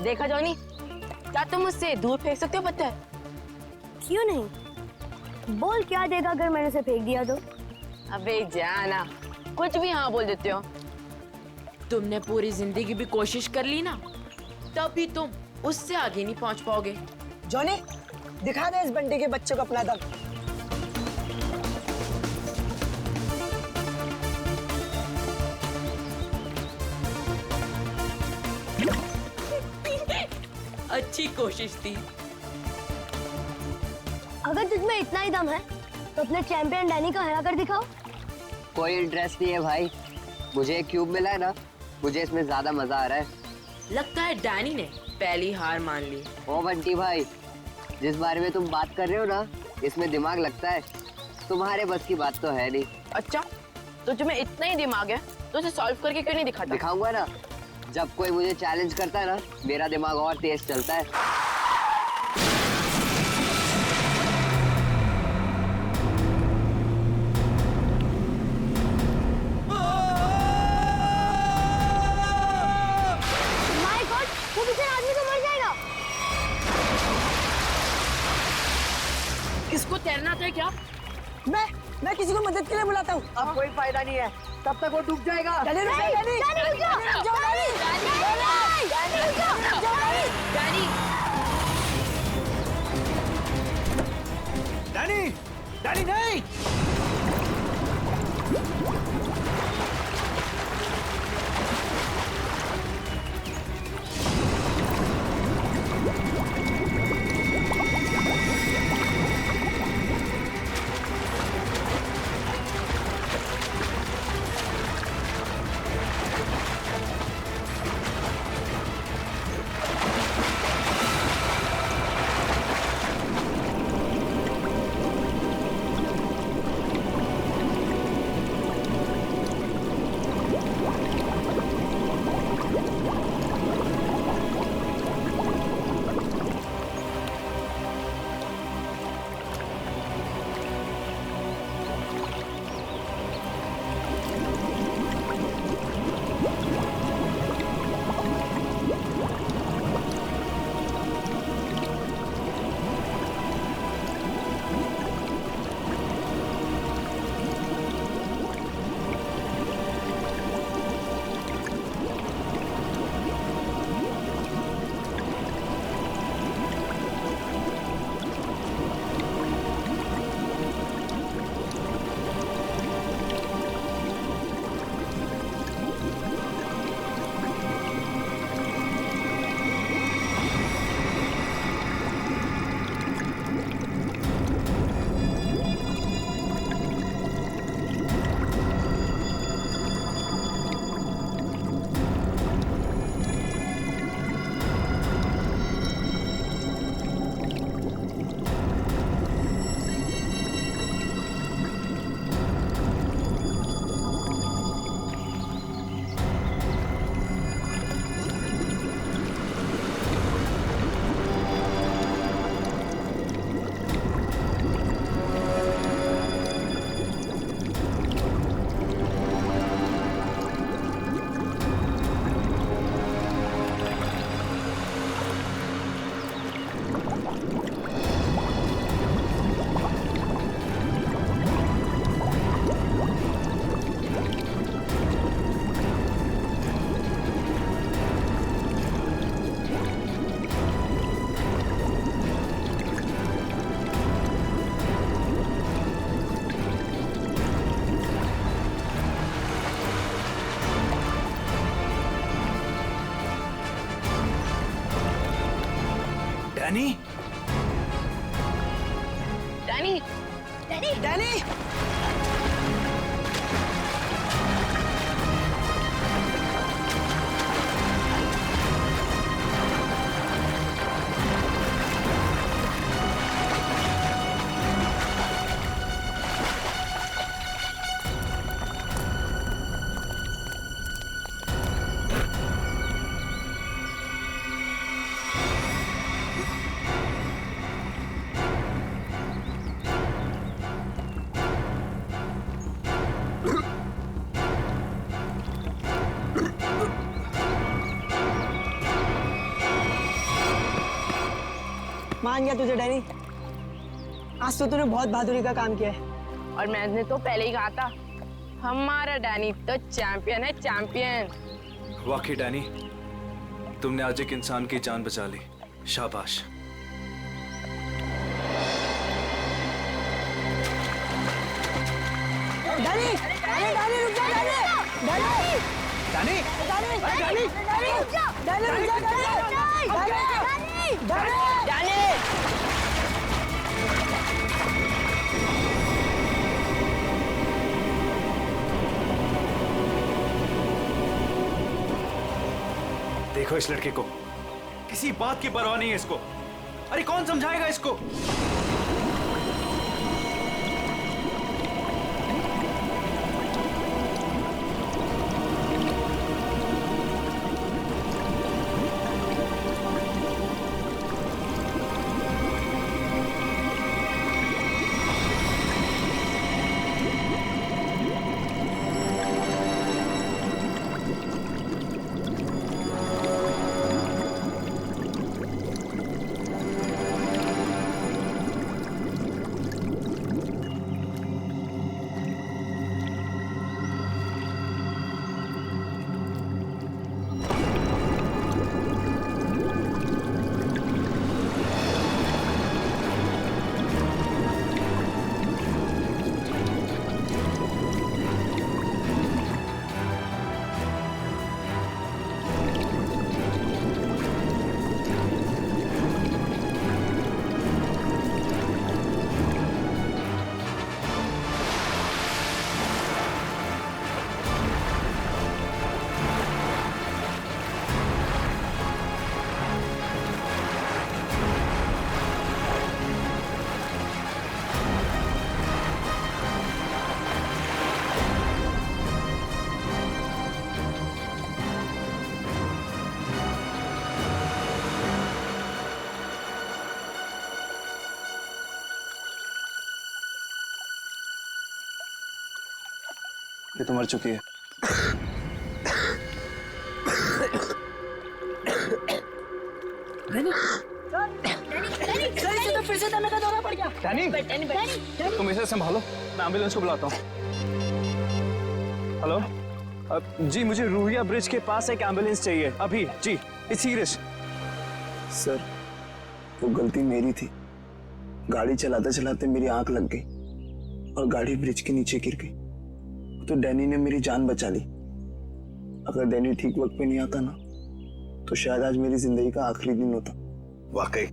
देखा जॉनी, क्या तुम मुझसे दूर फेंक सकते हो पत्थर? क्यों नहीं? बोल क्या देगा अगर मैंने उसे फेंक दिया तो? अबे जाना, कुछ भी हाँ बोल देते हो। तुमने पूरी जिंदगी भी कोशिश कर ली ना, तब भी तुम उससे आगे नहीं पहुंच पाओगे। जॉनी, दिखा दे इस बंटी के बच्चे को अपना दम। अच्छी कोशिश थी। अगर तुझमें इतना ही दम है तो अपने चैंपियन डैनी को हरा कर दिखाओ। कोई इंटरेस्ट नहीं है भाई, मुझे एक क्यूब मिला है ना, मुझे इसमें ज्यादा मजा आ रहा है। लगता है डैनी ने पहली हार मान ली। ओ बंटी भाई, जिस बारे में तुम बात कर रहे हो ना, इसमें दिमाग लगता है, तुम्हारे बस की बात तो है नहीं। अच्छा, तो तुम्हें इतना ही दिमाग है तो उसे सॉल्व करके क्यों नहीं दिखाता? दिखाऊंगा ना, जब कोई मुझे चैलेंज करता है ना, मेरा दिमाग और तेज चलता है। माय गॉड, वो बेचारा आदमी तो मर जाएगा। इसको तैरना आता है क्या? मैं किसी को मदद के लिए बुलाता हूँ। अब कोई फायदा नहीं है, तब तक वो डूब जाएगा। Danny, Danny, Danny, Danny, Danny, Danny, Danny नहीं। डैनी, डैनी, डैनी, डैनी, मान गया तुझे डैनी। आज तो तूने बहुत बहादुरी का काम किया है। और मैंने तो पहले ही कहा था, हमारा डैनी तो चैंपियन है, चैंपियन। वाकई डैनी, तुमने आज एक इंसान की जान बचा ली, शाबाश। डैनी, डैनी, डैनी रुक जा, Danny, Danny, Danny, Danny, Danny, Danny रुक जा, डैनी रुक जा, डैनी, डैनी, डैनी। देखो इस लड़के को, किसी बात की परवाह नहीं है इसको। अरे कौन समझाएगा इसको? ये तो मर चुकी है। फिर से दमे का दौरा पड़ गया। डैनी, तुम इसे संभालो, मैं एम्बुलेंस को बुलाता हूँ। हेलो, जी मुझे रूहिया ब्रिज के पास एक एम्बुलेंस चाहिए अभी। जी, इट्स सीरियस। सर, वो गलती मेरी थी। गाड़ी चलाते चलाते मेरी आंख लग गई और गाड़ी ब्रिज के नीचे गिर गई। तो डैनी ने मेरी जान बचा ली। अगर डैनी ठीक वक्त पे नहीं आता ना, तो शायद आज मेरी जिंदगी का आखिरी दिन होता। वाकई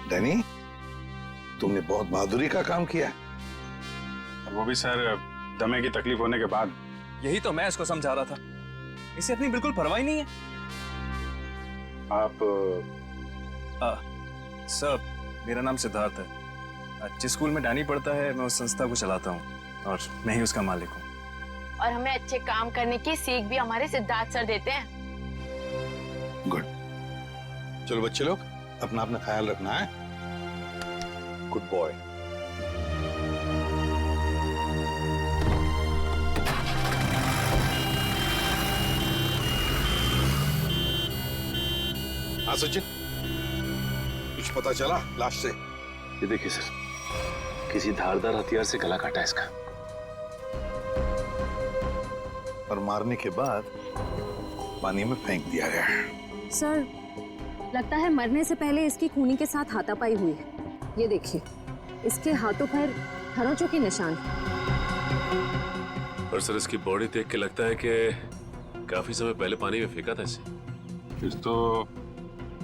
डैनी, तुमने बहुत बहादुरी का काम किया। वो भी सर दमे की तकलीफ होने के बाद। यही तो मैं इसको समझा रहा था, इसे अपनी बिल्कुल परवाह ही नहीं है। आप सर, मेरा नाम सिद्धार्थ है। जिस स्कूल में डैनी पढ़ता है, मैं उस संस्था को चलाता हूँ और मैं ही उसका मालिक हूँ। और हमें अच्छे काम करने की सीख भी हमारे सिद्धार्थ सर देते हैं। गुड। चलो बच्चे लोग, अपना अपना ख्याल रखना है। Good boy. हाँ सचिन, कुछ पता चला लाश से? ये देखिए सर, किसी धारदार हथियार से गला काटा है इसका। और मारने के बाद पानी में फेंक दिया गया। सर, लगता है मरने से पहले इसकी खूनी के साथ हाथापाई हुई है। ये देखिए, इसके हाथों पर खरोंचों के निशान। और सर, इसकी बॉडी देख के लगता है कि काफी समय पहले पानी में फेंका था इसे। फिर तो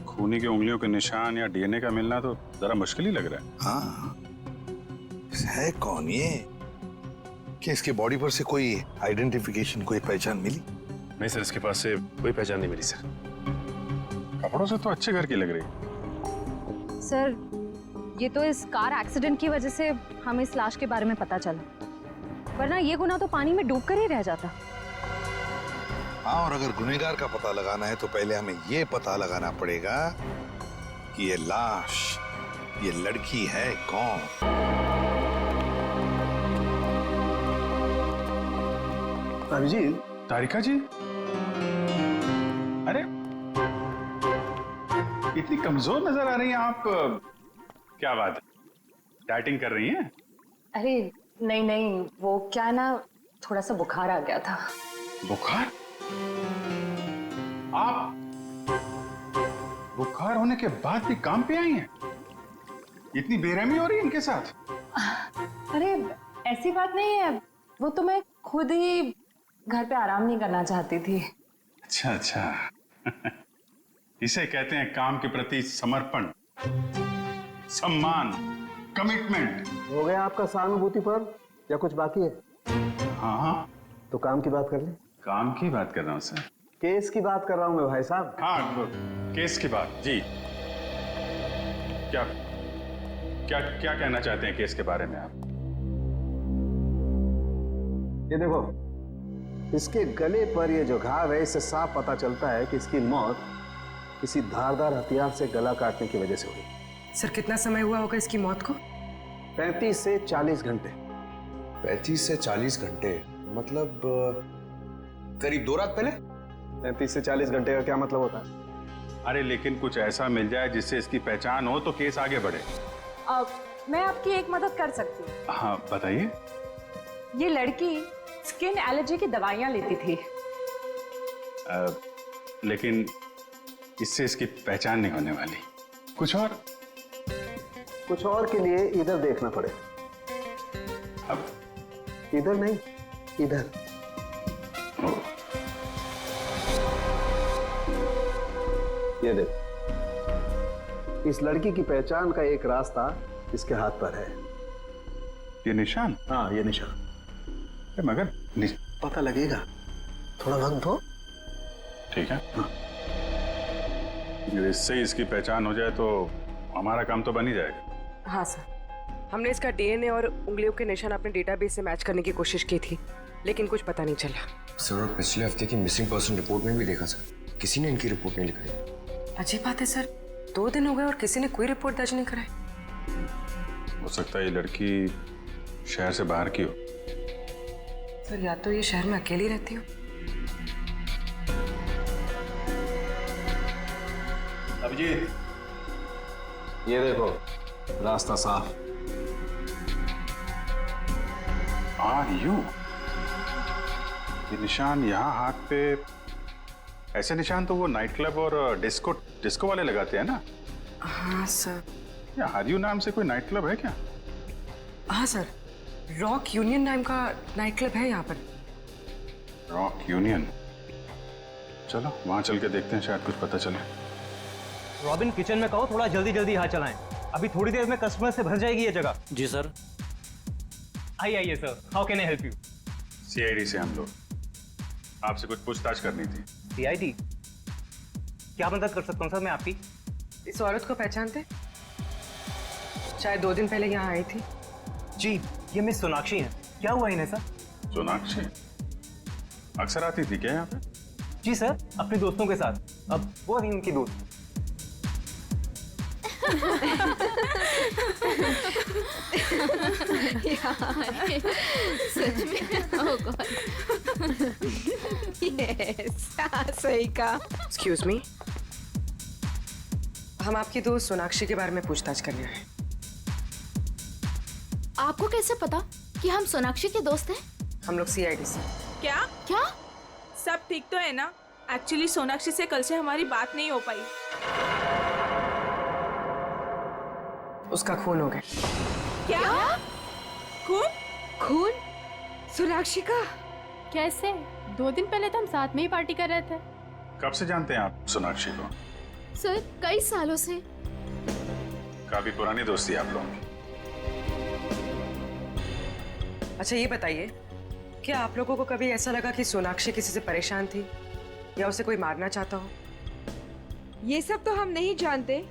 खूनी की उंगलियों के निशान या डीएनए का मिलना तो जरा मुश्किल ही लग रहा है। हाँ, है कौन ये? क्या इसके बॉडी पर से कोई आइडेंटिफिकेशन, कोई पहचान मिली? नहीं सर, इसके पास से कोई पहचान नहीं मिली सर। कपड़ों से तो अच्छे घर की लग रही है। सर, ये तो इस कार एक्सीडेंट की वजह से हमें इस लाश के बारे में पता चला, वरना ये गुनाह तो पानी में डूब कर ही रह जाता। हाँ, और अगर गुनहगार का पता लगाना है तो पहले हमें ये पता लगाना पड़ेगा कि ये लाश, ये लड़की है कौन। अभिजीत, तारिका जी, अरे इतनी कमजोर नजर आ रही हैं आप। क्या बात है, डाइटिंग कर रही हैं? अरे नहीं नहीं, वो क्या ना, थोड़ा सा बुखार आ गया था। बुखार? आप बुखार होने के बाद भी काम पे आई हैं? इतनी बेरहमी हो रही है इनके साथ? अरे ऐसी बात नहीं है, वो तो मैं खुद ही घर पे आराम नहीं करना चाहती थी। अच्छा अच्छा। इसे कहते हैं काम के प्रति समर्पण, सम्मान, कमिटमेंट। हो गया आपका सहानुभूति पर या कुछ बाकी है? हाँ हाँ, तो काम की बात कर ले। काम की बात कर रहा हूँ सर। केस की बात कर रहा हूँ मैं भाई साहब। हाँ, केस की बात जी। क्या क्या क्या कहना चाहते हैं केस के बारे में आप? ये देखो, इसके गले पर ये जो घाव है, इससे साफ पता चलता है कि इसकी मौत किसी धारदार हथियार से गला काटने की वजह से हुई। सर कितना समय हुआ होगा इसकी मौत को? 35 से 40 घंटे। 35 से 40 घंटे मतलब करीब 2 रात पहले। 35 से 40 घंटे का क्या मतलब होता है? अरे लेकिन कुछ ऐसा मिल जाए जिससे इसकी पहचान हो तो केस आगे बढ़े। मैं आपकी एक मदद कर सकती हूँ। हाँ बताइए। ये लड़की स्किन एलर्जी की दवाइयाँ लेती थी। लेकिन इससे इसकी पहचान नहीं होने वाली। कुछ और? कुछ और के लिए इधर देखना पड़े। अब इधर नहीं, इधर। ये देख, इस लड़की की पहचान का एक रास्ता इसके हाथ पर है। ये निशान? हाँ, ये निशान। मगर पता लगेगा, थोड़ा वक्त दो। ठीक है। हाँ। इससे इसकी पहचान हो जाए तो हमारा काम तो बन ही जाएगा। हाँ सर, हमने इसका डीएनए और उंगलियों के निशान अपने डेटाबेस से मैच करने की कोशिश की थी, लेकिन कुछ पता नहीं चला। सर, और पिछले हफ्ते की मिसिंग पर्सन रिपोर्ट में भी देखा सर, किसी ने इनकी रिपोर्ट नहीं लिखाई। अजीब बात है सर, 2 दिन हो गए और किसी ने कोई रिपोर्ट दर्ज नहीं कराई। हो सकता है ये लड़की शहर से बाहर की हो। सर या तो ये शहर में अकेली रहती हो। अभिजीत, ये देखो, रास्ता साफ। यू ये निशान यहाँ हाथ पे, ऐसे निशान तो वो नाइट क्लब और डिस्को वाले लगाते हैं ना? हाँ सर। या हार्यू नाम से कोई नाइट क्लब है क्या? हाँ सर, रॉक यूनियन नाम का नाइट क्लब है यहाँ पर। Rock union? चलो वहां चल के देखते हैं, शायद कुछ पता चले। रॉबिन, किचन में कहो थोड़ा जल्दी जल्दी यहाँ चलाएं, अभी थोड़ी देर में कस्टमर से भर जाएगी ये जगह। जी सर। आइए sir, how can I help you? CID से हम लोग, आपसे कुछ पूछताछ करनी थी। सीआईडी? क्या मदद कर सकता हूँ सर मैं आपकी? इस औरत को पहचानते? शायद 2 दिन पहले यहाँ आई थी। जी, ये मिस सोनाक्षी हैं। क्या हुआ इन्हें सर? सोनाक्षी अक्सर आती थी क्या यहाँ पे? जी सर, अपने दोस्तों के साथ। अब वो नहीं उनकी दोस्त। सच में? ओह गॉड। यस, सही कहा। एक्सक्यूज मी, हम आपकी दोस्त सोनाक्षी के बारे में पूछताछ कर रहे हैं। आपको कैसे पता कि हम सोनाक्षी के दोस्त हैं? हम लोग सीआईडी से। क्या क्या? सब ठीक तो है ना? एक्चुअली सोनाक्षी से कल से हमारी बात नहीं हो पाई। उसका खून हो गया। क्या? खून? खून? सोनाक्षी का? कैसे? 2 दिन पहले तो हम साथ में ही पार्टी कर रहे थे। कब से जानते हैं आप सोनाक्षी को? सर, कई सालों से। काफी पुरानी दोस्ती आप लोगों की। अच्छा ये बताइए, क्या आप लोगों को कभी ऐसा लगा कि सोनाक्षी किसी से परेशान थी या उसे कोई मारना चाहता हो? ये सब तो हम नहीं जानते,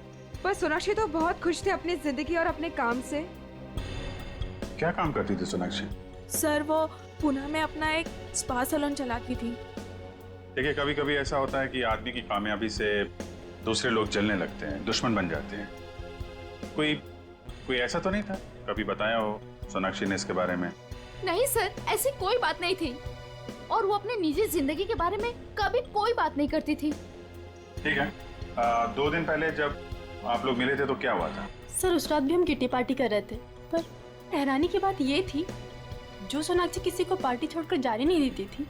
पर सोनाक्षी तो बहुत खुश थे अपनी जिंदगी और अपने काम से। क्या काम करती थी सोनाक्षी? सर वो पुणे में अपना एक स्पा सैलून चलाती थी। देखिए, कभी कभी ऐसा होता है कि आदमी की कामयाबी से दूसरे लोग जलने लगते हैं, दुश्मन बन जाते हैं। कोई ऐसा तो नहीं था? कभी बताया हो सोनाक्षी ने इसके बारे में? नहीं सर, ऐसी कोई बात नहीं थी, और वो अपने निजी जिंदगी के बारे में कभी कोई बात नहीं करती थी। ठीक है। 2 दिन पहले जब आप लोग मिले थे तो क्या हुआ था? सर उस रात भी हम किटी पार्टी कर रहे थे, पर हैरानी की बात ये थी, जो सोनाक्षी किसी को पार्टी छोड़कर जाने नहीं देती थी,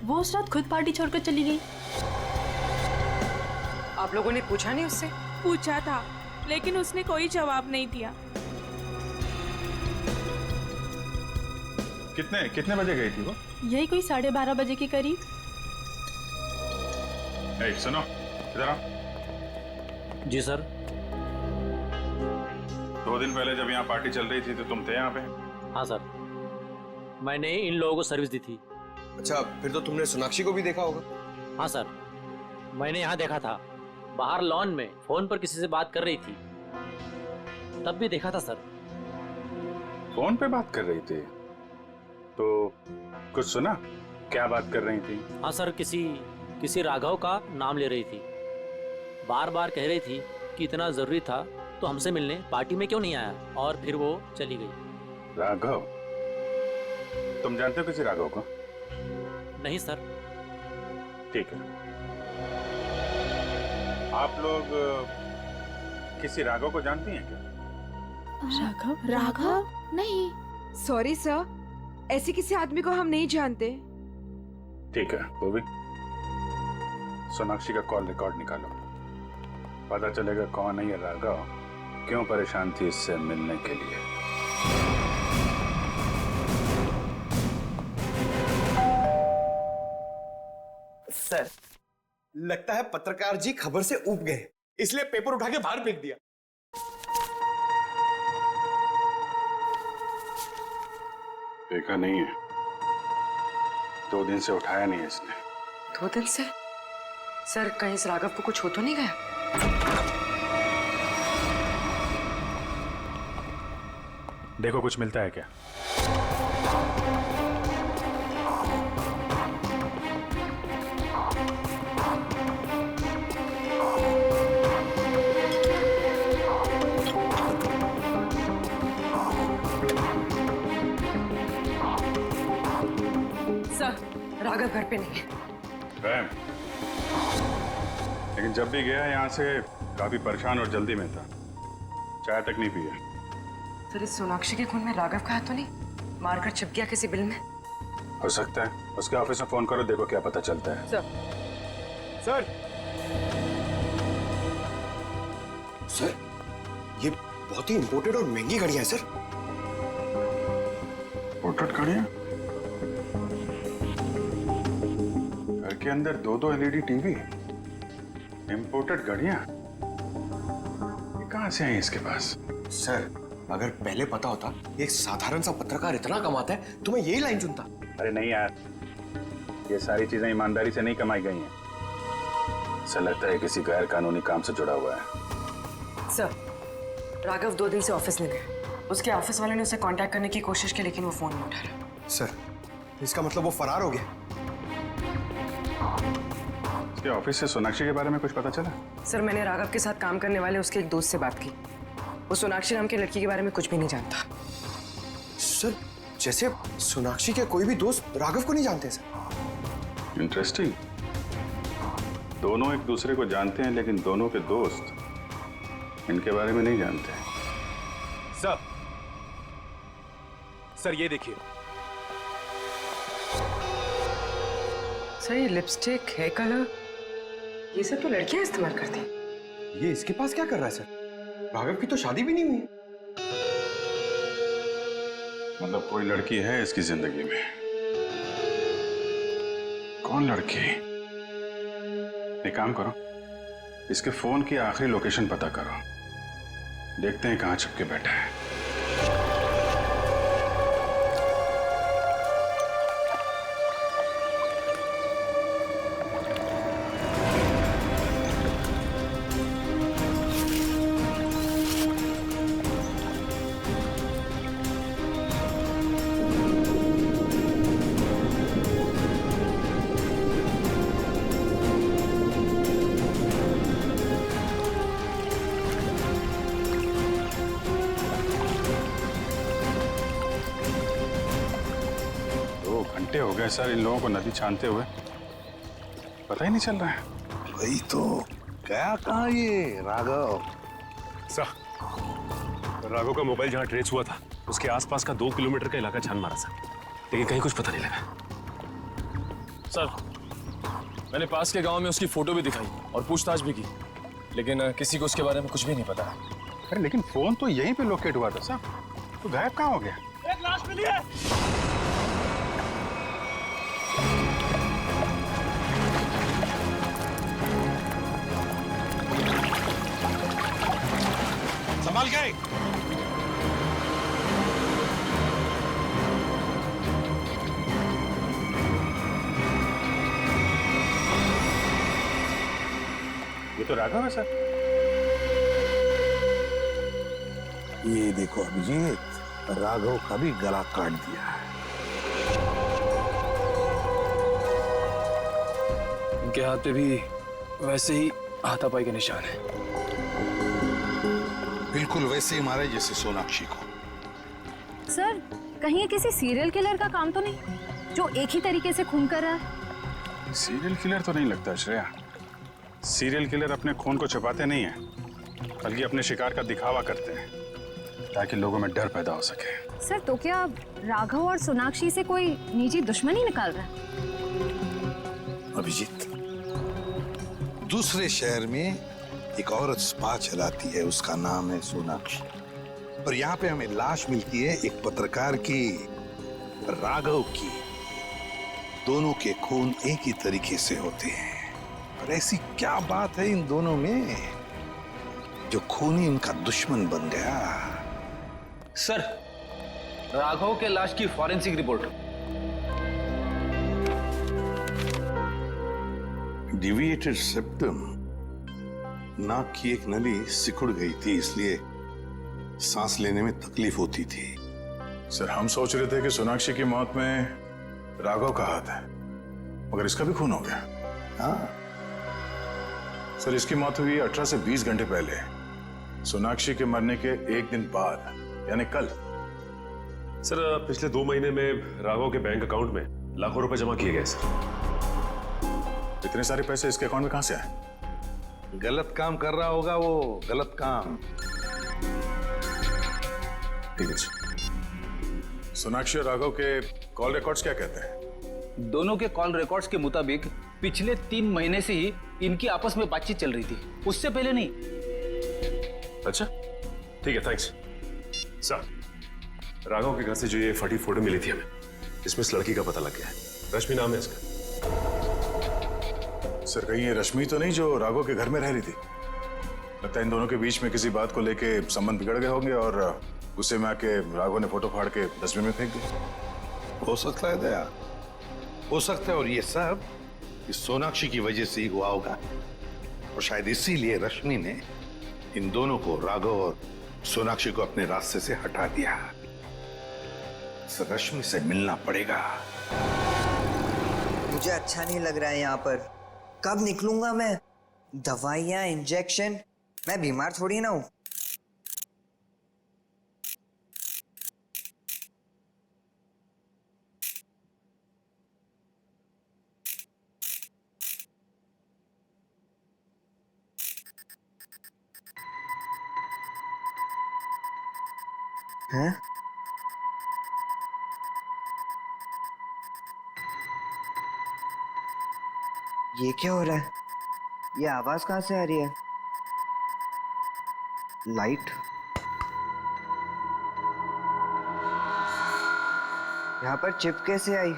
वो उस रात खुद पार्टी छोड़कर चली गई। आप लोगों ने पूछा नहीं उससे? पूछा था, लेकिन उसने कोई जवाब नहीं दिया। कितने बजे गई थी वो? यही कोई 12:30 बजे के करीब। सुनो, इधर आओ। जी सर। 2 दिन पहले जब यहाँ पार्टी चल रही थी तो तुम थे यहाँ पे? हाँ सर, मैंने इन लोगों को सर्विस दी थी। अच्छा, फिर तो तुमने सोनाक्षी को भी देखा होगा? हाँ सर, मैंने यहाँ देखा था, बाहर लॉन में फोन पर किसी से बात कर रही थी, तब भी देखा था सर। फोन पे बात कर रही थी तो कुछ सुना? क्या बात कर रही थी? हाँ सर, किसी राघव का नाम ले रही थी, बार बार कह रही थी कि इतना जरूरी था तो हमसे मिलने पार्टी में क्यों नहीं आया, और फिर वो चली गई। राघव? तुम जानते हो किसी राघव को? नहीं सर। ठीक है, आप लोग किसी राघव को जानती हैं क्या? राघव? नहीं। सॉरी सर, ऐसे किसी आदमी को हम नहीं जानते। ठीक है, वो भी सोनाक्षी का कॉल रिकॉर्ड निकालो, पता चलेगा कौन है ये राघव, क्यों परेशान थी इससे मिलने के लिए। सर, लगता है पत्रकार जी खबर से ऊब गए, इसलिए पेपर उठा के बाहर फेंक दिया। देखा नहीं है, 2 दिन से उठाया नहीं है इसने। 2 दिन से? सर, कहीं इस राघव को कुछ हो तो नहीं गया? देखो कुछ मिलता है क्या? सर, राघव घर पे नहीं है। लेकिन जब भी गया यहाँ से काफी परेशान और जल्दी में था, चाय तक नहीं पिया। सर, इस सोनाक्षी के खून में राघव का हाथ तो नहीं? मारकर छिप गया किसी बिल में? हो सकता है, उसके ऑफिस में फोन करो, देखो क्या पता चलता है। सर, ये बहुत ही इंपोर्टेड और महंगी घड़ियां हैं सर। इंपोर्टेड घड़ियां? घर के अंदर 2-2 LED टीवी, इंपोर्टेड घड़ियां, ये कहां से आई इसके पास? सर, अगर पहले पता होता एक साधारण सा पत्रकार इतना कमाता है तो मैं यही लाइन चुनता। अरे नहीं यार, ये सारी चीजें ईमानदारी से नहीं कमाई गई हैं। ऐसा लगता है किसी गैर कानूनी काम से जुड़ा हुआ है। सर, राघव 2 दिन से ऑफिस नहीं गया। उसके ऑफिस वाले ने उसे कांटेक्ट करने की कोशिश की, लेकिन वो फोन नहीं उठा रहा। सर, इसका मतलब वो फरार हो गया। उसके ऑफिस से सोनाक्षी के बारे में कुछ पता चला? सर, मैंने राघव के साथ काम करने वाले उसके एक दोस्त से बात की, वो सोनाक्षी नाम की लड़की के बारे में कुछ भी नहीं जानता। सर, जैसे सोनाक्षी के कोई भी दोस्त राघव को नहीं जानते सर। इंटरेस्टिंग। दोनों एक दूसरे को जानते हैं, लेकिन दोनों के दोस्त इनके बारे में नहीं जानते। सर ये देखिए। सर, ये लिपस्टिक, हेयर कलर, ये सब तो लड़कियां इस्तेमाल करती हैं। ये इसके पास क्या कर रहा है सर? राघव की तो शादी भी नहीं हुई। मतलब कोई लड़की है इसकी जिंदगी में? कौन लड़की? एक काम करो, इसके फोन की आखिरी लोकेशन पता करो, देखते हैं कहां छुप के बैठा है। 2 घंटे हो गए सर इन लोगों को नदी छानते हुए, पता ही नहीं चल रहा है। वही तो, गया कहाँ ये राघव? सर, राघव का मोबाइल जहाँ ट्रेस हुआ था उसके आसपास का 2 किलोमीटर का इलाका छान मारा सर, लेकिन कहीं कुछ पता नहीं लगा। सर, मैंने पास के गांव में उसकी फोटो भी दिखाई और पूछताछ भी की, लेकिन किसी को उसके बारे में कुछ भी नहीं पता। अरे लेकिन फोन तो यहीं पे लोकेट हुआ था सर, तो गायब कहाँ हो गया? एक लाश मिली है। संभाल गए। ये तो राघव है सर। ये देखो अभिजीत, राघव का भी गला काट दिया है। इनके हाथ पे भी वैसे ही हाथापाई के निशान है। बिल्कुल वैसे ही मारे जैसे सोनाक्षी को। सर, कहीं ये किसी सीरियल किलर का काम तो नहीं जो एक ही तरीके से खून कर रहा है? सीरियल किलर तो नहीं लगता श्रेया। सीरियल किलर अपने खून को छुपाते नहीं है, बल्कि अपने शिकार का दिखावा करते हैं ताकि लोगों में डर पैदा हो सके। सर, तो क्या राघव और सोनाक्षी से कोई निजी दुश्मनी निकाल रहा है? अभिजीत, दूसरे शहर में एक औरत स्पा चलाती है, उसका नाम है सोनाक्षी, और यहाँ पे हमें लाश मिलती है एक पत्रकार की, राघव की। दोनों के खून एक ही तरीके से होते हैं, और ऐसी क्या बात है इन दोनों में जो खूनी इनका दुश्मन बन गया? सर, राघव के लाश की फॉरेंसिक रिपोर्ट। डिविएटेड सेप्टम, नाक की एक नली सिकुड़ गई थी, इसलिए सांस लेने में तकलीफ होती थी। सर, हम सोच रहे थे कि सोनाक्षी की मौत में राघव का हाथ है, मगर इसका भी खून हो गया। हाँ सर, इसकी मौत हुई 18 से 20 घंटे पहले, सोनाक्षी के मरने के एक दिन बाद, यानी कल। सर, पिछले 2 महीने में राघव के बैंक अकाउंट में लाखों रुपए जमा किए गए सर। इतने सारे पैसे इसके अकाउंट में कहां से आए? गलत काम कर रहा होगा वो, गलत काम। ठीक है सर। सोनाक्षी और राघव के कॉल रिकॉर्ड्स क्या कहते हैं? दोनों के कॉल रिकॉर्ड्स के मुताबिक पिछले 3 महीने से ही इनकी आपस में बातचीत चल रही थी, उससे पहले नहीं। अच्छा, ठीक है, थैंक्स। सर, राघव के घर से जो ये फटी फोटो मिली थी हमें, इसमें इस लड़की का पता लग गया है। रश्मि नाम है इसका। सर, कहीं ये रश्मि तो नहीं जो राघव के घर में रह रही थी? लगता है इन दोनों के बीच में किसी बात को लेके संबंध बिगड़ गए होंगे और गुस्से में आके राघव ने फोटो फाड़ के डस्टबिन में फेंक दिया। हो सकता है दया, हो सकता है, और ये सब इस सोनाक्षी की वजह से ही हुआ होगा, और शायद इसीलिए रश्मि ने इन दोनों को, राघव और सोनाक्षी को, अपने रास्ते से हटा दिया। रश्मि से मिलना पड़ेगा। मुझे अच्छा नहीं लग रहा है यहाँ पर। कब निकलूंगा मैं? दवाइयाँ, इंजेक्शन, मैं बीमार थोड़ी ना हूँ। हैं? ये क्या हो रहा है? ये आवाज कहाँ से आ रही है? लाइट? यहाँ पर चिप कैसे आई?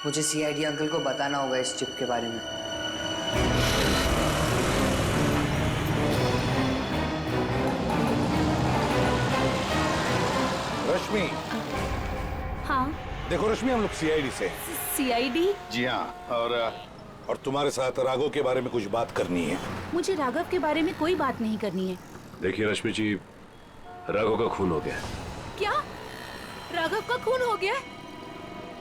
मुझे सीआईडी अंकल को बताना होगा इस चिप के बारे में। रश्मि। हाँ। देखो रश्मि, हम लोग सीआईडी से। सीआईडी? जी हाँ, और तुम्हारे साथ राघव के बारे में कुछ बात करनी है। मुझे राघव के बारे में कोई बात नहीं करनी है। देखिए रश्मि जी, राघव का खून हो गया। क्या? राघव का खून हो गया?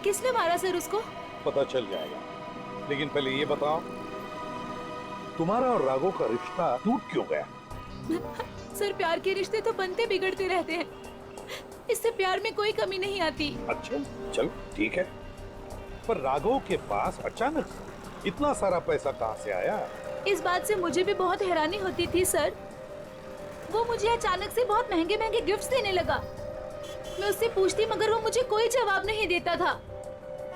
किसने मारा सर उसको? पता चल जाएगा, लेकिन पहले ये बताओ, तुम्हारा और राघव का रिश्ता टूट क्यों गया? सर, प्यार के रिश्ते तो बनते बिगड़ते रहते हैं, इससे प्यार में कोई कमी नहीं आती। अच्छा, चलो ठीक है, पर राघव के पास अचानक इतना सारा पैसा कहाँ से आया? इस बात से मुझे भी बहुत हैरानी होती थी सर। वो मुझे अचानक से बहुत महंगे महंगे गिफ्ट्स देने लगा। मैं उससे पूछती मगर वो मुझे कोई जवाब नहीं देता था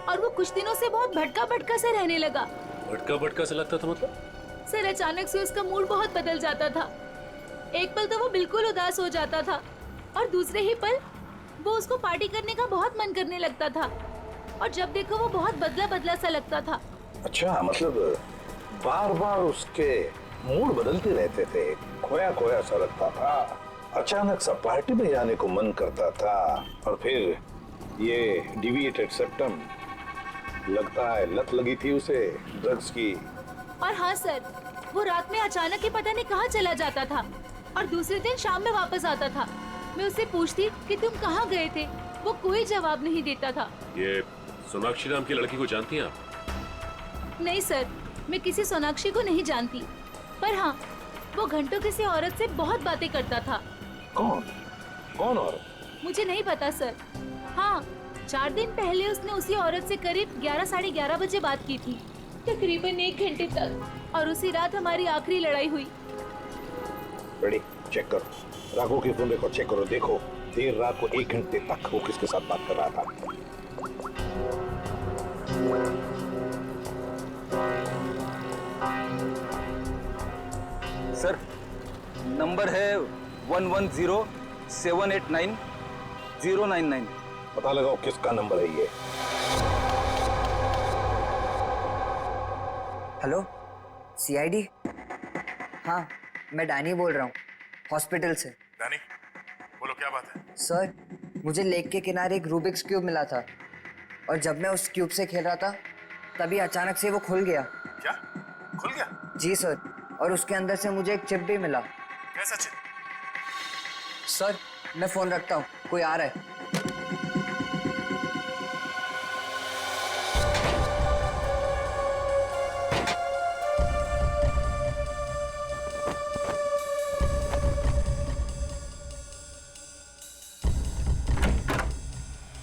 और वो कुछ दिनों से बहुत भटका भटका सा रहने लगा। भटका भटका से लगता था मतलब? सर अचानक से उसका मूड बहुत बदल जाता था। एक पल तो वो बिल्कुल उदास हो जाता था और दूसरे ही पल वो उसको पार्टी करने का बहुत मन करने लगता था और जब देखो वो बहुत बदला बदला सा लगता था। अच्छा, मतलब बार बार उसके मूड बदलते रहते थे, खोया खोया सा लगता था, अचानक सा पार्टी में जाने को मन करता था और फिर ये डिविएटेड सेप्टम, लगता है लत लगी थी उसे ड्रग्स की। और हाँ सर, वो रात में अचानक ही पता नहीं कहाँ चला जाता था और दूसरे दिन शाम में वापस आता था। मैं उससे पूछती कि तुम कहाँ गए थे, वो कोई जवाब नहीं देता था। ये सोनाक्षी नाम की लड़की को जानती हैं आप? नहीं सर, मैं किसी सोनाक्षी को नहीं जानती, पर हाँ वो घंटों किसी औरत से बहुत बातें करता था। कौन? कौन औरत? मुझे नहीं पता सर। हाँ, 4 दिन पहले उसने उसी औरत से करीब 11 साढ़े 11 बजे बात की थी, तकरीबन 1 घंटे तक, और उसी रात हमारी आखिरी लड़ाई हुई। रेडी, चेक करो, राघव के फोन रिकॉर्ड चेक करो, देखो देर रात को 1 घंटे तक वो किसके साथ बात कर रहा था। सर, नंबर है 110789 पता लगाओ किसका नंबर है ये। Hello, CID? हाँ, मैं डैनी बोल रहा हूँ, हॉस्पिटल से। डैनी, बोलो क्या बात है? सर, मुझे लेक के किनारे एक रूबिक्स क्यूब मिला था और जब मैं उस क्यूब से खेल रहा था तभी अचानक से वो खुल गया। क्या? खुल गया? जी सर, और उसके अंदर से मुझे एक चिप भी मिला। कैसा चिप? सर, मैं फोन रखता हूँ, कोई आ रहा है।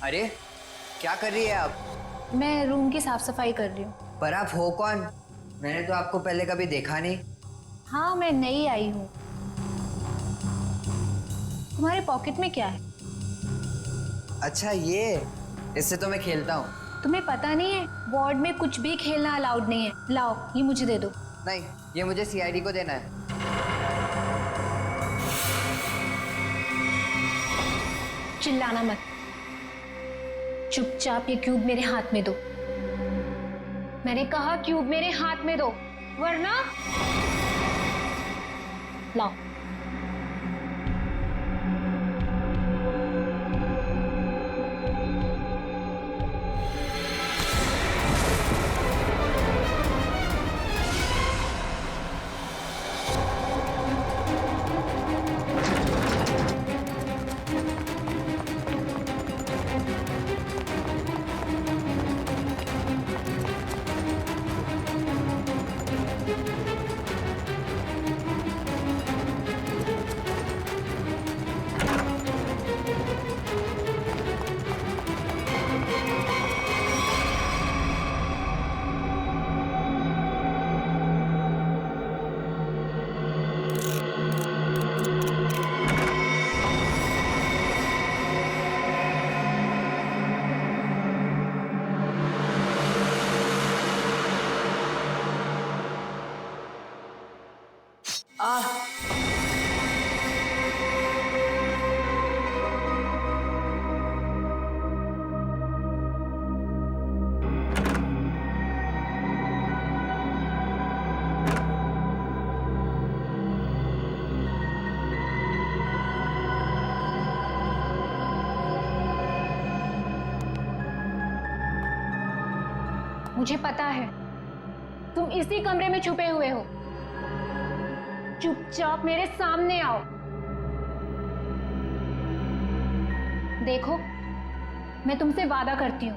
अरे, क्या कर रही है आप? मैं रूम की साफ सफाई कर रही हूँ। पर आप हो कौन? मैंने तो आपको पहले कभी देखा नहीं। हाँ, मैं नई आई हूँ। तुम्हारे पॉकेट में क्या है? अच्छा, ये इससे तो मैं खेलता हूँ। तुम्हें पता नहीं है, वार्ड में कुछ भी खेलना अलाउड नहीं है। लाओ, ये मुझे दे दो। नहीं, ये मुझे सीआईडी को देना है। चिल्लाना मत, चुपचाप ये क्यूब मेरे हाथ में दो। मैंने कहा क्यूब मेरे हाथ में दो, वरना लाओ। मुझे पता है तुम इसी कमरे में छुपे हुए हो। चुपचाप मेरे सामने आओ। देखो, मैं तुमसे वादा करती हूं,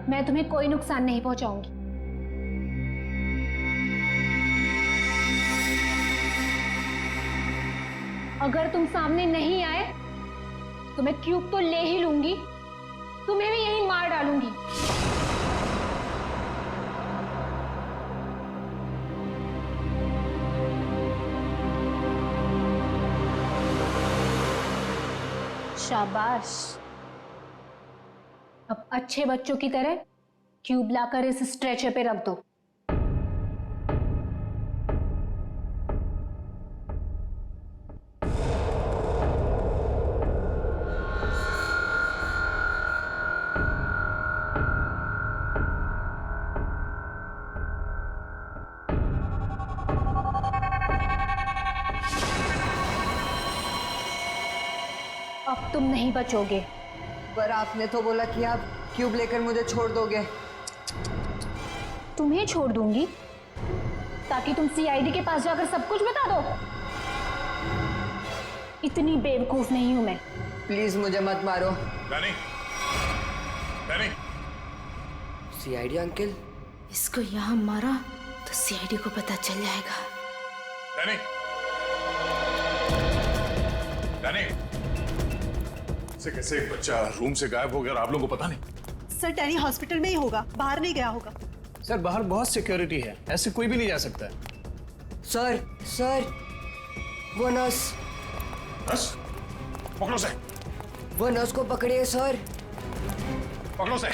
मैं तुम्हें कोई नुकसान नहीं पहुंचाऊंगी। अगर तुम सामने नहीं आए तो मैं क्यूब तो ले ही लूंगी, तुम्हें भी यहीं मार डालूंगी। शाबाश। अब अच्छे बच्चों की तरह क्यूब लाकर इस स्ट्रेचर पे रख दो। अब तुम नहीं बचोगे। पर आपने तो बोला कि आप क्यूब लेकर मुझे छोड़ दोगे। तुम्हें छोड़ दूंगी ताकि तुम सीआईडी के पास जाकर सब कुछ बता दो। इतनी बेवकूफ नहीं हूं मैं। प्लीज मुझे मत मारो। Danny, Danny. CID uncle? इसको यहाँ मारा तो सीआईडी को पता चल जाएगा। Danny, Danny. कैसे एक बच्चा रूम से गायब हो गया और आप लोगों को पता नहीं? सर डैनी हॉस्पिटल में ही होगा, बाहर नहीं गया होगा। सर बाहर बहुत सिक्योरिटी है, ऐसे कोई भी नहीं जा सकता है। सर वो नर्स। नर्स? पकड़ो से। वो नर्स को पकड़िए सर। पकड़ो से।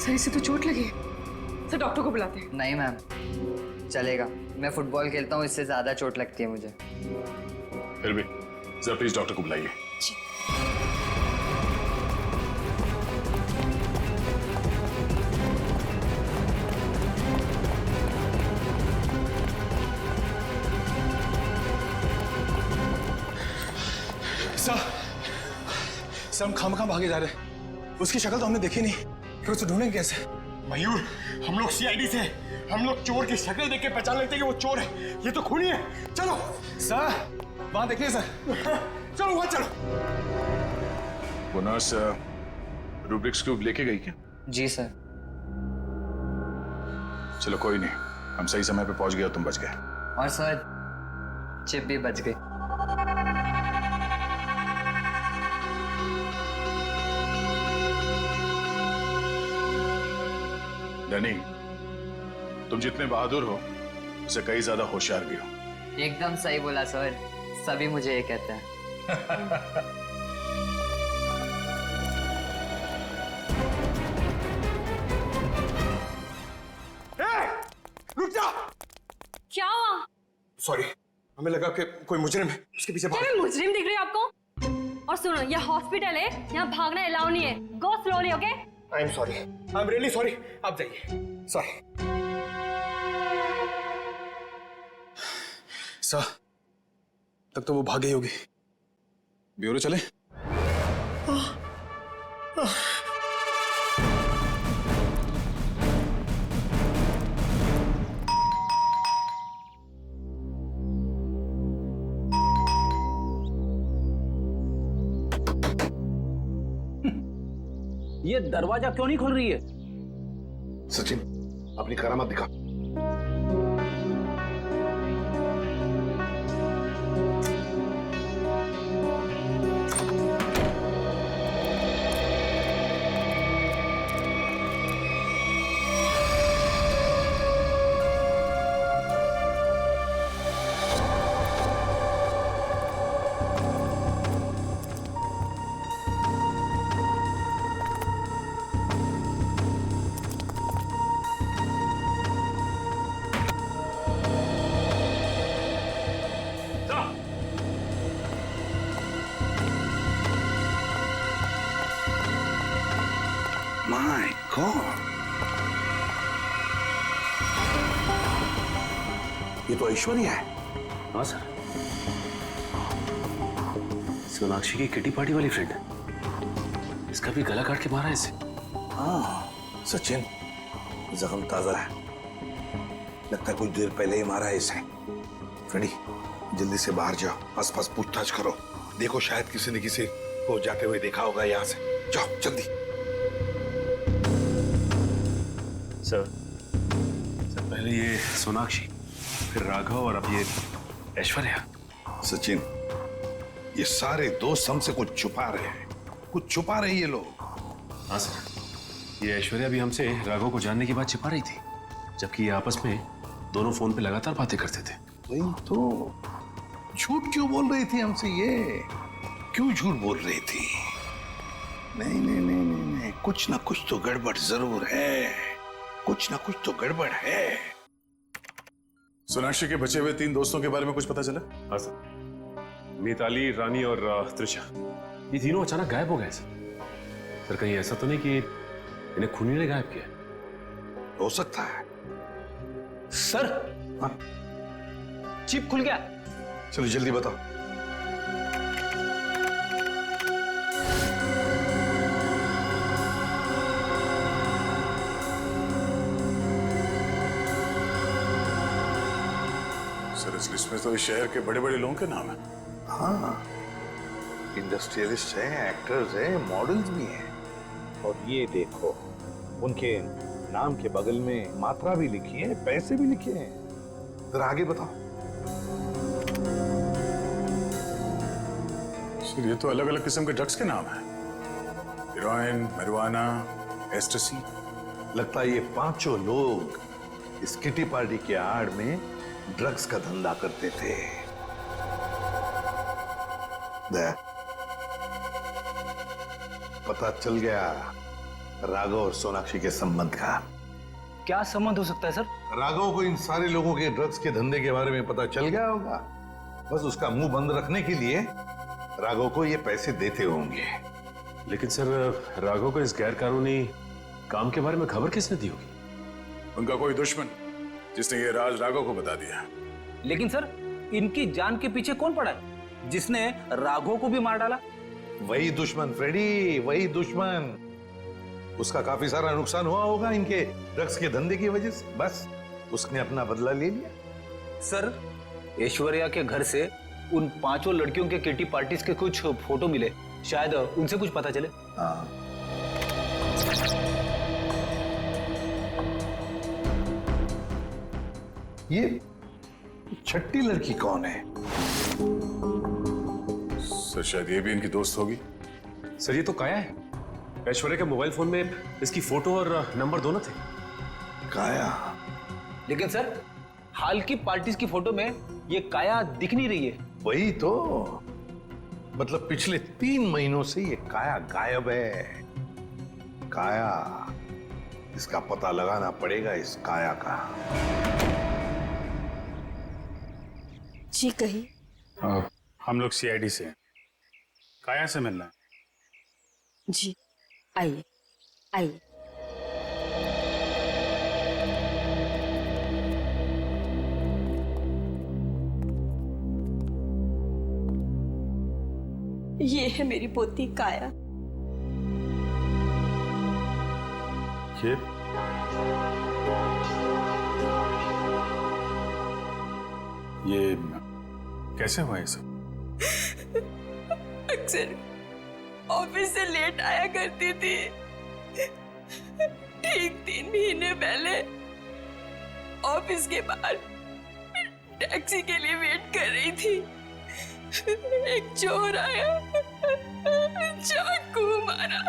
सर इसे तो चोट लगी है। सर डॉक्टर को बुलाते हैं। नहीं मैम, चलेगा। मैं फुटबॉल खेलता हूँ, इससे ज्यादा चोट लगती है मुझे। फिर भी जरा प्लीज डॉक्टर को बुलाइए। सर हम खामखा भागे जा रहे हैं। उसकी शक्ल तो हमने देखी नहीं, फिर उसे ढूंढेंगे कैसे? मयूर, हम लोग सीआईडी से, हम लोग चोर की शक्ल देख के पहचान लेते हैं कि वो चोर है। ये तो खूनी है। चलो सर, वहां देखिए सर। चलो वहां चलो। वो नर्स रूब्रिक्स क्यूब लेके गई क्या? जी सर। चलो कोई नहीं, हम सही समय पे पहुंच गए और तुम बच गए। और सर चिप भी बच गई। डैनी, तुम जितने बहादुर हो उससे कई ज्यादा होशियार भी हो। एकदम सही बोला सर, सभी मुझे ये कहते हैं। रुक जा। क्या हुआ? सॉरी, हमें लगा कि कोई मुजरिम है, उसके पीछे भाग। क्या मैं मुजरिम दिख रही हूँ आपको? और सुनो, ये हॉस्पिटल है, यहाँ भागना अलाउ नहीं है। गो slowly, okay? I am sorry, I am really sorry. आप जाइए। सॉरी सर, तब तो वो भाग गई होगी। ब्यूरो चले? ये दरवाजा क्यों नहीं खुल रही है? सचिन, अपनी करामत दिखा। माय गॉड, ये तो ऐश्वर्या है। हाँ सर, सोनाक्षी की किटी पार्टी वाली फ्रेंड। इसका भी गला काट के मारा है इसे। हाँ सचिन, जख्म ताजा है, लगता है कुछ देर पहले ही मारा है इसे। फ्रेंडी, जल्दी से बाहर जाओ, आसपास पूछताछ करो, देखो शायद किसी ने किसी को जाते हुए देखा होगा यहाँ से। जाओ जल्दी। सर पहले ये सोनाक्षी, फिर राघव और अब ये ऐश्वर्या। सचिन, ये सारे दोस्त हमसे कुछ छुपा रहे हैं, कुछ छुपा रहे ये लोग। हाँ सर, ये ऐश्वर्या भी हमसे राघव को जानने की बात छिपा रही थी, जबकि ये आपस में दोनों फोन पे लगातार बातें करते थे। वही तो, झूठ क्यों बोल रही थी हमसे? ये क्यों झूठ बोल रही थी? नहीं नहीं नहीं नहीं नहीं, कुछ ना कुछ तो गड़बड़ जरूर है, कुछ ना कुछ तो गड़बड़ है। सोनाक्षी के बचे हुए 3 दोस्तों के बारे में कुछ पता चला? हाँ सर, मिताली, रानी और त्रिशा, ये तीनों अचानक गायब हो गए सर। कहीं ऐसा तो नहीं कि इन्हें खूनी ने गायब किया? हो सकता है सर। हाँ? चिप खुल गया। चलो जल्दी बताओ। सर इस लिस्ट में तो इस शहर के बड़े बड़े लोगों के नाम है। हाँ, इंडस्ट्रियलिस्ट हैं, एक्टर्स हैं, मॉडल्स भी हैं। और ये देखो, उनके नाम के बगल में मात्रा भी लिखी है, पैसे भी लिखे हैं। फिर आगे बताओ। सर ये तो अलग अलग किस्म के ड्रग्स के नाम हैं। Heroin, marijuana, एस्टेसी। लगता है ये 5 लोग इस किटी पार्टी के आड़ में ड्रग्स का धंधा करते थे। पता चल गया राघव और सोनाक्षी के संबंध का। क्या संबंध हो सकता है सर? राघव को इन सारे लोगों के ड्रग्स के धंधे के बारे में पता चल गया होगा। बस उसका मुंह बंद रखने के लिए राघव को ये पैसे देते होंगे। लेकिन सर, राघव को इस गैर कानूनी काम के बारे में खबर किसने दी होगी? उनका कोई दुश्मन जिसने ये राज राघव को बता दिया। लेकिन सर, इनकी जान के पीछे कौन पड़ा है जिसने राघव को भी मार डाला? वही दुश्मन फ्रेडी, वही दुश्मन। उसका काफी सारा नुकसान हुआ होगा इनके ड्रग्स के धंधे की वजह से। बस उसने अपना बदला ले लिया। सर, ऐश्वर्या के घर से उन 5 लड़कियों के किटी पार्टीज के कुछ फोटो मिले, शायद उनसे कुछ पता चले। हाँ। ये छठी लड़की कौन है? सर शायद ये भी इनकी दोस्त होगी। सर ये तो काया है। ऐश्वर्या के मोबाइल फोन में इसकी फोटो और नंबर दोनों थे। काया? लेकिन सर, हाल की पार्टीज की फोटो में ये काया दिख नहीं रही है। वही तो, मतलब पिछले 3 महीनों से ये काया गायब है। काया, इसका पता लगाना पड़ेगा, इस काया का। जी कही। हम लोग सीआईडी से हैं। काया से मिलना है। जी आइए आइए। ये है मेरी पोती काया। ये कैसे हुआ ये सब? अक्सर ऑफिस से लेट आया करती थी। 1-3 महीने पहले ऑफिस के बाहर टैक्सी के लिए वेट कर रही थी। एक चोर आया, चाकू मारा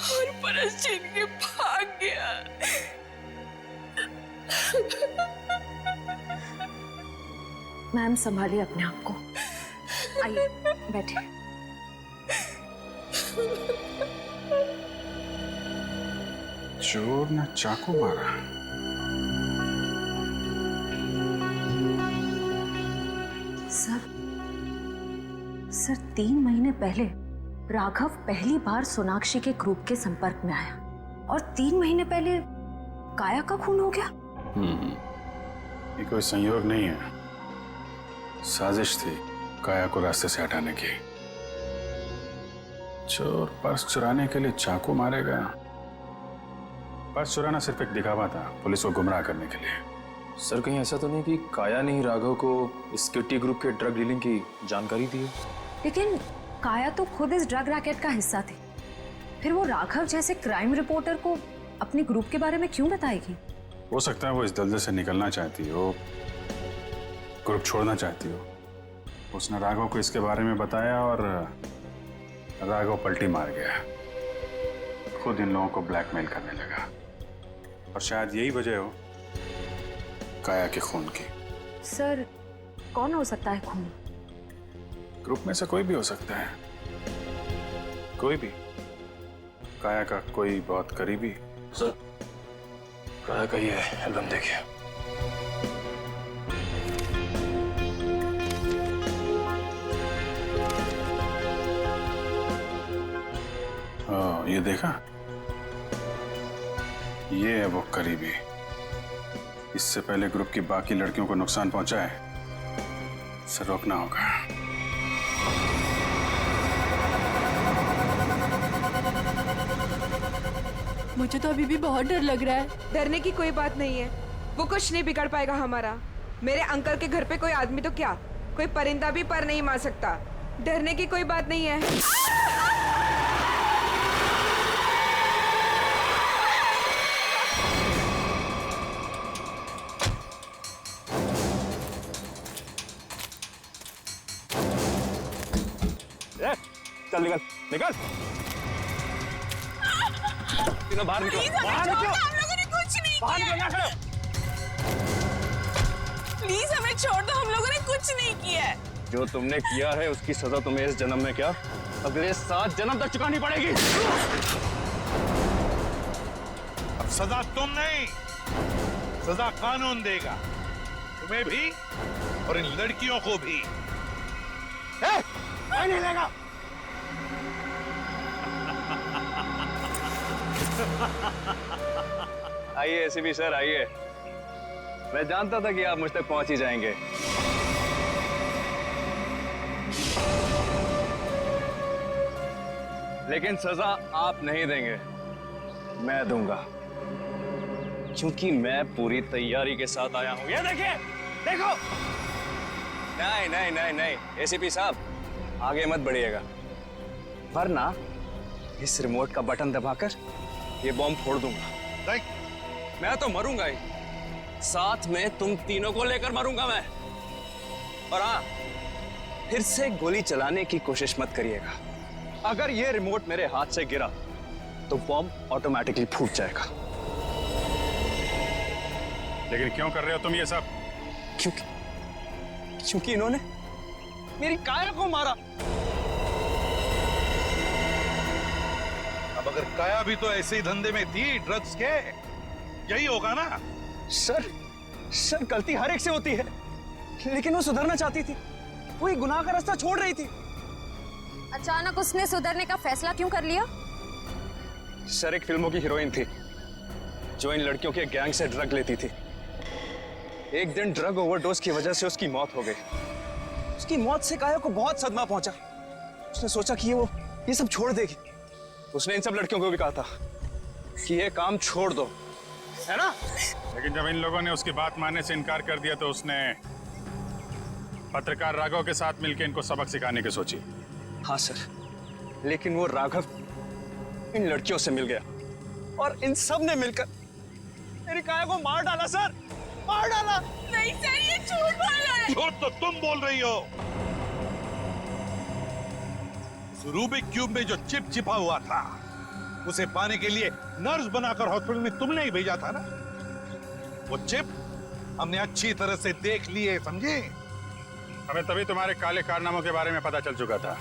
और परस छीन के भाग गया। मैम संभालिए अपने आप को। आइए बैठे। चोर ने चाकू मारा। सर 3 महीने पहले राघव पहली बार सोनाक्षी के ग्रुप के संपर्क में आया और 3 महीने पहले काया का खून हो गया। ये कोई संयोग नहीं है, साजिश थी काया को रास्ते से हटाने की। चोर पर्स चुराने के लिए चाकू मारेगा। पर्स चुराना सिर्फ एक दिखावा था, पुलिस को गुमराह करने के लिए। सर कहीं ऐसा तो नहीं कि काया ने ही राघव को इस किटी ग्रुप के ड्रग डीलिंग की जानकारी दी? लेकिन काया तो खुद इस ड्रग रैकेट का हिस्सा थी, फिर वो राघव जैसे क्राइम रिपोर्टर को अपने ग्रुप के बारे में क्यों बताएगी? हो सकता है वो इस दलदल से निकलना चाहती हो, ग्रुप छोड़ना चाहती हो। उसने राघव को इसके बारे में बताया और राघव पलटी मार गया, खुद इन लोगों को ब्लैकमेल करने लगा। और शायद यही वजह हो काया के खून की। सर कौन हो सकता है खून? ग्रुप में से कोई भी हो सकता है, कोई भी। काया का कोई बहुत करीबी। सर, काया का ये एल्बम देखिए। ये देखा, ये है वो करीबी। इससे पहले ग्रुप की बाकी लड़कियों को नुकसान पहुंचा है, इसे रोकना होगा। मुझे तो अभी भी बहुत डर लग रहा है। डरने की कोई बात नहीं है, वो कुछ नहीं बिगाड़ पाएगा हमारा। मेरे अंकल के घर पे कोई आदमी तो क्या, कोई परिंदा भी पर नहीं मार सकता। डरने की कोई बात नहीं है। चल निकल निकल, तीनों बाहर निकलो, बाहर निकलो। हम लोगों ने कुछ नहीं किया। प्लीज हमें छोड़ दो, हम लोगों ने कुछ नहीं किया है। जो तुमने किया है उसकी सजा तुम्हें इस जन्म में क्या, अगले 7 जन्म तक चुकानी पड़ेगी। अब सजा तुम नहीं, सजा कानून देगा, तुम्हें भी और इन लड़कियों को भी। नहीं लेगा। आइए एसीपी सर, आइए। मैं जानता था कि आप मुझ तक पहुंच ही जाएंगे। लेकिन सजा आप नहीं देंगे, मैं दूंगा, क्योंकि मैं पूरी तैयारी के साथ आया हूं। ये देखिए, देखो। नहीं नहीं नहीं नहीं एसीपी साहब, आगे मत बढ़िएगा, वरना इस रिमोट का बटन दबाकर ये बॉम्ब फोड़ दूंगा। मैं तो मरूंगा ही, साथ में तुम तीनों को लेकर मरूंगा मैं। और हाँ, फिर से गोली चलाने की कोशिश मत करिएगा। अगर ये रिमोट मेरे हाथ से गिरा तो बॉम्ब ऑटोमेटिकली फूट जाएगा। लेकिन क्यों कर रहे हो तुम ये सब? क्योंकि इन्होंने मेरी काया को मारा। अब अगर काया भी तो ऐसे ही धंधे में थी, ड्रग्स के, यही होगा ना? सर गलती हर एक से होती है, लेकिन वो सुधरना चाहती थी, वो एक गुनाह का रास्ता छोड़ रही थी। अचानक उसने सुधरने का फैसला क्यों कर लिया? सर एक फिल्मों की हीरोइन थी जो इन लड़कियों के गैंग से ड्रग लेती थी। एक दिन ड्रग ओवरडोज की वजह से उसकी मौत हो गई। उसकी मौत से काया को बहुत सदमा पहुंचा। उसने सोचा कि वो ये सब छोड़ देगी। उसने इन सब लड़कियों को भी कहा था कि ये काम छोड़ दो, है ना? लेकिन जब इन लोगों ने उसकी बात मानने से इनकार कर दिया तो उसने पत्रकार राघव के साथ मिलकर इनको सबक सिखाने की सोची। हाँ सर, लेकिन वो राघव इन लड़कियों से मिल गया और इन सब ने मिलकर मेरी काया को मार डाला। सर, मार डाला। नहीं सर, ये झूठ बोल रहा है। झूठ तो तुम बोल रही हो। रूबिक क्यूब में जो चिप छिपा हुआ था, उसे पाने के लिए नर्स बनाकर हॉस्पिटल में तुमने ही भेजा था ना? वो चिप हमने अच्छी तरह से देख ली है, समझे? हमें तभी तुम्हारे काले कारनामों के बारे में पता चल चुका था।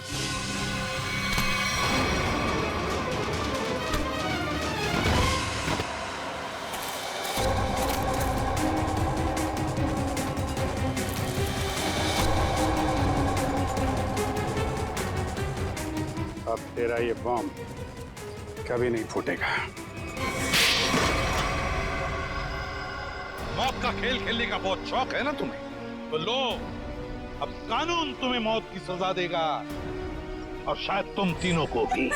अब तेरा ये बॉम्ब कभी नहीं फूटेगा। मौत का खेल खेलने का बहुत शौक है ना तुम्हें? तो लो, अब कानून तुम्हें मौत की सजा देगा, और शायद तुम तीनों को भी।